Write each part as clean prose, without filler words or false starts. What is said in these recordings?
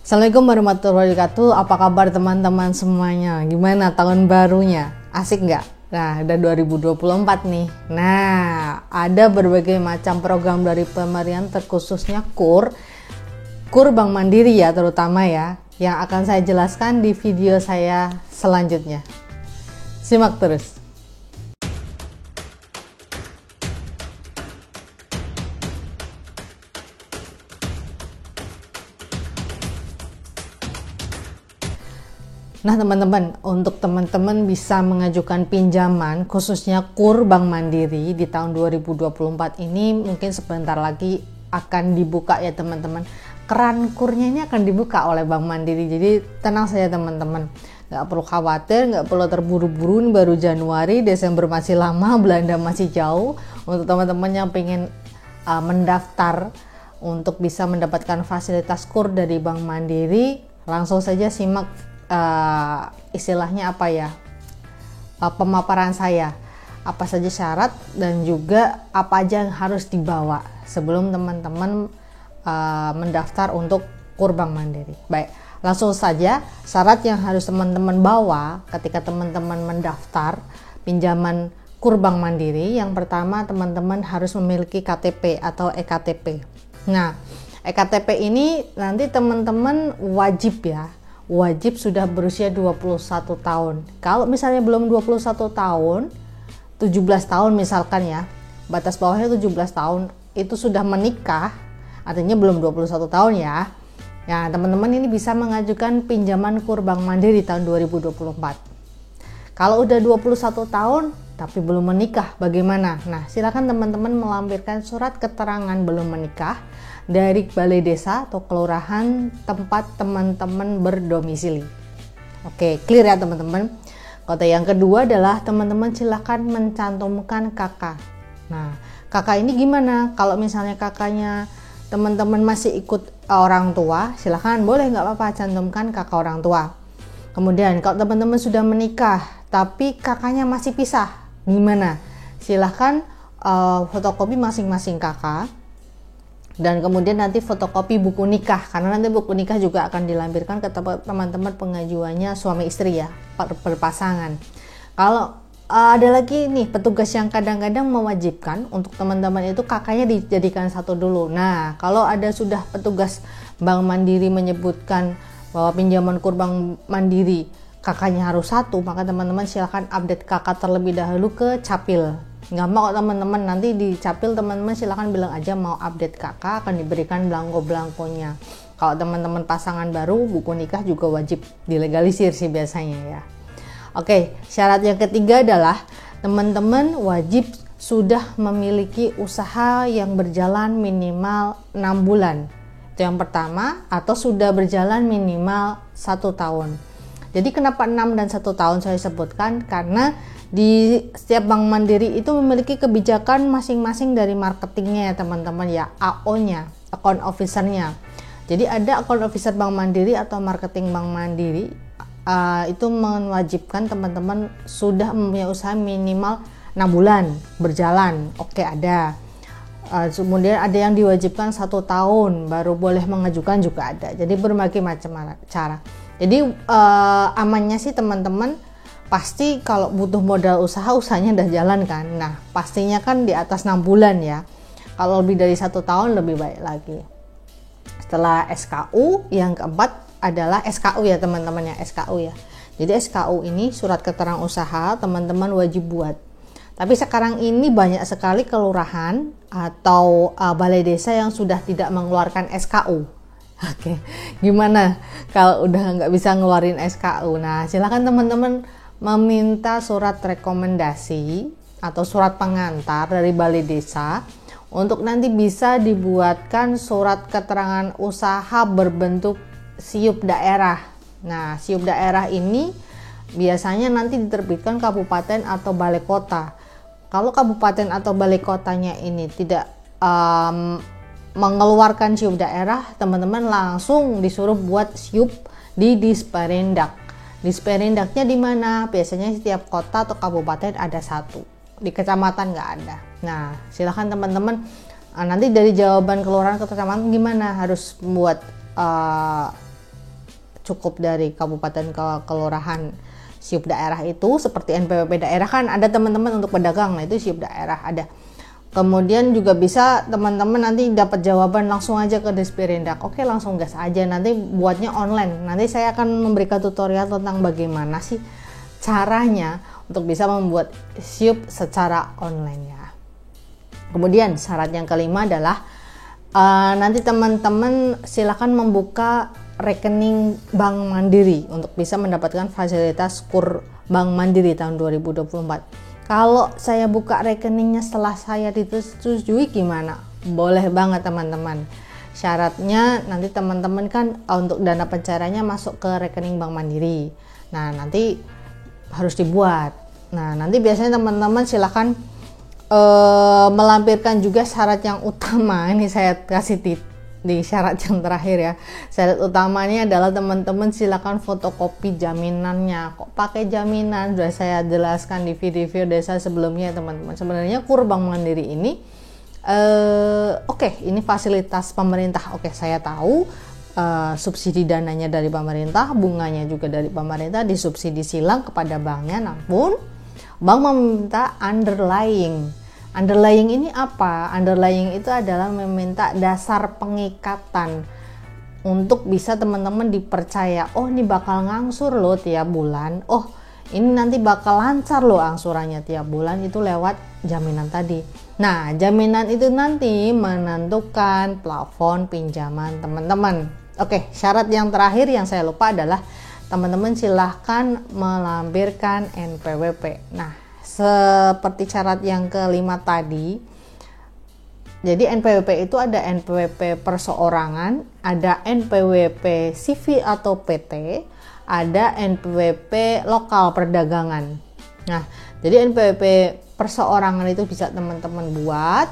Assalamualaikum warahmatullahi wabarakatuh. Apa kabar teman-teman semuanya? Gimana tahun barunya? Asik nggak? Nah, udah 2024 nih. Nah, ada berbagai macam program dari pemerintah, terkhususnya KUR Bank Mandiri ya terutama ya, yang akan saya jelaskan di video saya selanjutnya. Simak terus. Nah teman-teman, untuk teman-teman bisa mengajukan pinjaman khususnya KUR Bank Mandiri di tahun 2024 ini mungkin sebentar lagi akan dibuka ya teman-teman. Keran KUR-nya ini akan dibuka oleh Bank Mandiri, jadi tenang saja teman-teman. Nggak perlu khawatir, nggak perlu terburu-buru, baru Januari, Desember masih lama, Belanda masih jauh. Untuk teman-teman yang pengen mendaftar untuk bisa mendapatkan fasilitas KUR dari Bank Mandiri, langsung saja simak istilahnya apa ya, pemaparan saya, apa saja syarat dan juga apa aja yang harus dibawa sebelum teman-teman mendaftar untuk KUR Bank Mandiri. Baik, langsung saja syarat yang harus teman-teman bawa ketika teman-teman mendaftar pinjaman KUR Bank Mandiri. Yang pertama, teman-teman harus memiliki KTP atau EKTP. Nah, EKTP ini nanti teman-teman wajib sudah berusia 21 tahun. Kalau misalnya belum 21 tahun, 17 tahun misalkan ya, batas bawahnya 17 tahun, itu sudah menikah, artinya belum 21 tahun ya. Ya, teman-teman ini bisa mengajukan pinjaman KUR Bank Mandiri tahun 2024. Kalau udah 21 tahun tapi belum menikah, bagaimana? Nah, silakan teman-teman melampirkan surat keterangan belum menikah dari balai desa atau kelurahan tempat teman-teman berdomisili. Oke, clear ya teman-teman. Kota yang kedua adalah teman-teman silakan mencantumkan kakak. Nah, kakak ini gimana? Kalau misalnya kakaknya teman-teman masih ikut orang tua, silakan, boleh nggak apa-apa cantumkan kakak orang tua. Kemudian kalau teman-teman sudah menikah tapi kakaknya masih pisah, gimana? Silahkan fotokopi masing-masing kakak dan kemudian nanti fotokopi buku nikah, karena nanti buku nikah juga akan dilampirkan ke teman-teman pengajuannya suami istri ya, berpasangan. Kalau ada lagi nih petugas yang kadang-kadang mewajibkan untuk teman-teman itu kakaknya dijadikan satu dulu. Nah, kalau ada sudah petugas Bank Mandiri menyebutkan bahwa pinjaman KUR Bank Mandiri kakaknya harus satu, maka teman-teman silakan update kakak terlebih dahulu ke Capil. Nggak mau teman-teman nanti di Capil, teman-teman silakan bilang aja mau update kakak, akan diberikan belangko-belangkonya. Kalau teman-teman pasangan baru, buku nikah juga wajib dilegalisir sih biasanya ya. Oke, syarat yang ketiga adalah teman-teman wajib sudah memiliki usaha yang berjalan minimal 6 bulan. Itu yang pertama, atau sudah berjalan minimal 1 tahun. Jadi kenapa 6 dan 1 tahun saya sebutkan? Karena di setiap Bank Mandiri itu memiliki kebijakan masing-masing dari marketingnya ya teman-teman ya, AO-nya, account officer-nya. Jadi ada account officer Bank Mandiri atau marketing Bank Mandiri, itu mewajibkan teman-teman sudah mempunyai usaha minimal 6 bulan berjalan. Oke, ada. Kemudian ada yang diwajibkan 1 tahun baru boleh mengajukan juga ada. Jadi berbagai macam cara. Jadi amannya sih teman-teman, pasti kalau butuh modal usaha, usahanya udah jalan kan. Nah, pastinya kan di atas 6 bulan ya. Kalau lebih dari 1 tahun lebih baik lagi. Setelah SKU, yang keempat adalah SKU ya teman-teman ya, SKU ya. Jadi SKU ini surat keterangan usaha teman-teman wajib buat. Tapi sekarang ini banyak sekali kelurahan atau balai desa yang sudah tidak mengeluarkan SKU. Oke, gimana kalau udah nggak bisa ngeluarin SKU? Nah, silakan teman-teman meminta surat rekomendasi atau surat pengantar dari balai desa untuk nanti bisa dibuatkan surat keterangan usaha berbentuk SIUP daerah. Nah, SIUP daerah ini biasanya nanti diterbitkan kabupaten atau balai kota. Kalau kabupaten atau balai kotanya ini tidak mengeluarkan SIUP daerah, teman-teman langsung disuruh buat SIUP di Disperindak. Disperindaknya di mana? Biasanya setiap kota atau kabupaten ada satu, di kecamatan nggak ada. Nah, silakan teman-teman nanti dari jawaban kelurahan ke kecamatan gimana harus buat cukup dari kabupaten ke kelurahan. SIUP daerah itu seperti NPWP daerah kan ada teman-teman untuk pedagang, nah itu SIUP daerah ada. Kemudian juga bisa teman-teman nanti dapat jawaban langsung aja ke Disperindak. Oke, langsung gas aja, nanti buatnya online. Nanti saya akan memberikan tutorial tentang bagaimana sih caranya untuk bisa membuat SIUP secara online ya. Kemudian syarat yang kelima adalah nanti teman-teman silakan membuka rekening Bank Mandiri untuk bisa mendapatkan fasilitas KUR Bank Mandiri tahun 2024. Kalau saya buka rekeningnya setelah saya disetujui gimana? Boleh banget teman-teman. Syaratnya nanti teman-teman kan untuk dana pencairannya masuk ke rekening Bank Mandiri. Nah, nanti harus dibuat. Nah, nanti biasanya teman-teman silakan melampirkan juga syarat yang utama. Ini saya kasih di syarat yang terakhir ya. Syarat utamanya adalah teman-teman silakan fotokopi jaminannya. Kok pakai jaminan? Sudah saya jelaskan di video-video desa sebelumnya teman-teman. Sebenarnya KUR Bank Mandiri ini ini fasilitas pemerintah. Saya tahu subsidi dananya dari pemerintah, bunganya juga dari pemerintah, disubsidi silang kepada banknya, namun bank meminta underlying. Underlying ini apa? Underlying itu adalah meminta dasar pengikatan untuk bisa teman-teman dipercaya. Oh, ini bakal ngangsur loh tiap bulan. Oh, ini nanti bakal lancar loh angsurannya tiap bulan, itu lewat jaminan tadi. Nah, jaminan itu nanti menentukan plafon pinjaman teman-teman. Oke, syarat yang terakhir yang saya lupa adalah teman-teman silahkan melampirkan NPWP. Nah, seperti syarat yang kelima tadi, jadi NPWP itu ada NPWP perseorangan, ada NPWP CV atau PT, ada NPWP lokal perdagangan. Nah, jadi NPWP perseorangan itu bisa teman-teman buat,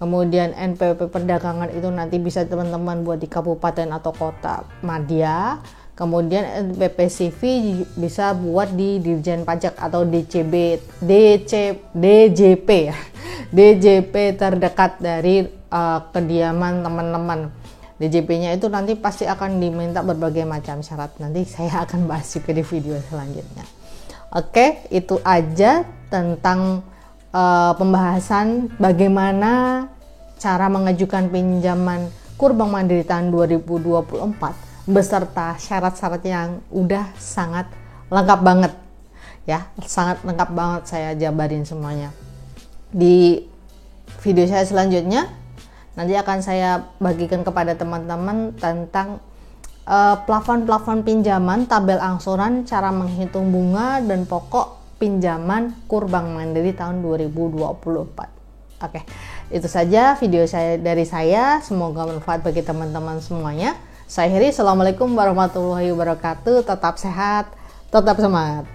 kemudian NPWP perdagangan itu nanti bisa teman-teman buat di kabupaten atau kota madya. Kemudian NPWP CV bisa buat di Dirjen Pajak atau DJP ya. DJP terdekat dari kediaman teman-teman. DJP-nya itu nanti pasti akan diminta berbagai macam syarat. Nanti saya akan bahas juga di video selanjutnya. Oke, itu aja tentang pembahasan bagaimana cara mengajukan pinjaman KUR Bank Mandiri tahun 2024 beserta syarat-syarat yang udah sangat lengkap banget ya, sangat lengkap banget saya jabarin semuanya. Di video saya selanjutnya nanti akan saya bagikan kepada teman-teman tentang plafon-plafon pinjaman, tabel angsuran, cara menghitung bunga dan pokok pinjaman KUR Bank Mandiri tahun 2024. Oke, itu saja video dari saya. Semoga bermanfaat bagi teman-teman semuanya. Saya akhiri, assalamualaikum warahmatullahi wabarakatuh. Tetap sehat, tetap semangat.